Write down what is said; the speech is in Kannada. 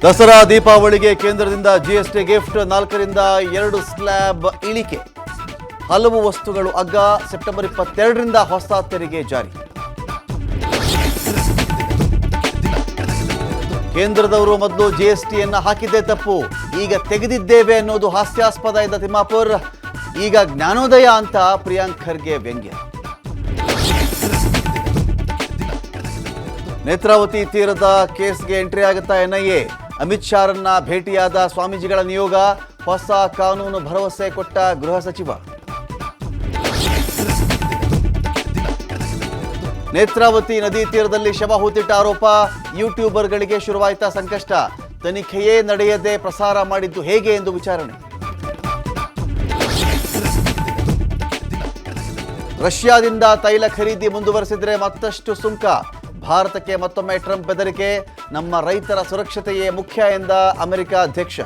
ದಸರಾ ದೀಪಾವಳಿಗೆ ಕೇಂದ್ರದಿಂದ ಜಿಎಸ್ಟಿ ಗಿಫ್ಟ್ 4ರಿಂದ 2 ಸ್ಲ್ಯಾಬ್ ಇಳಿಕೆ. ಹಲವು ವಸ್ತುಗಳು ಅಗ್ಗ. ಸೆಪ್ಟೆಂಬರ್ 22ರಿಂದ ಹೊಸ ತೆರಿಗೆ ಜಾರಿ. ಕೇಂದ್ರದವರು ಮೊದಲು ಜಿಎಸ್ಟಿಯನ್ನು ಹಾಕಿದ್ದೇ ತಪ್ಪು, ಈಗ ತೆಗೆದಿದ್ದೇವೆ ಅನ್ನೋದು ಹಾಸ್ಯಾಸ್ಪದ ಎಂದ ತಿಮ್ಮಾಪುರ್. ಈಗ ಜ್ಞಾನೋದಯ ಅಂತ ಪ್ರಿಯಾಂಕ್ ಖರ್ಗೆ ವ್ಯಂಗ್ಯ. ನೇತ್ರಾವತಿ ತೀರದ ಕೇಸ್ಗೆ ಎಂಟ್ರಿ ಆಗುತ್ತಾ ಎನ್ಐಎ. ಅಮಿತ್ ಶಾರನ್ನ ಭೇಟಿಯಾದ ಸ್ವಾಮೀಜಿಗಳ ನಿಯೋಗ. ಹೊಸ ಕಾನೂನು ಭರವಸೆ ಕೊಟ್ಟ ಗೃಹ ಸಚಿವ. ನೇತ್ರಾವತಿ ನದಿ ತೀರದಲ್ಲಿ ಶವ ಹೂತಿಟ್ಟ ಆರೋಪ. ಯೂಟ್ಯೂಬರ್ಗಳಿಗೆ ಶುರುವಾಯಿತಾ ಸಂಕಷ್ಟ. ತನಿಖೆಯೇ ನಡೆಯದೆ ಪ್ರಸಾರ ಮಾಡಿದ್ದು ಹೇಗೆ ಎಂದು ವಿಚಾರಣೆ. ರಷ್ಯಾದಿಂದ ತೈಲ ಖರೀದಿ ಮುಂದುವರೆಸಿದರೆ ಮತ್ತಷ್ಟು ಸುಂಕ. ಭಾರತಕ್ಕೆ ಮತ್ತೊಮ್ಮೆ ಟ್ರಂಪ್ ಬೆದರಿಕೆ. ನಮ್ಮ ರೈತರ ಸುರಕ್ಷತೆಯೇ ಮುಖ್ಯ ಎಂದ ಅಮೆರಿಕ ಅಧ್ಯಕ್ಷ.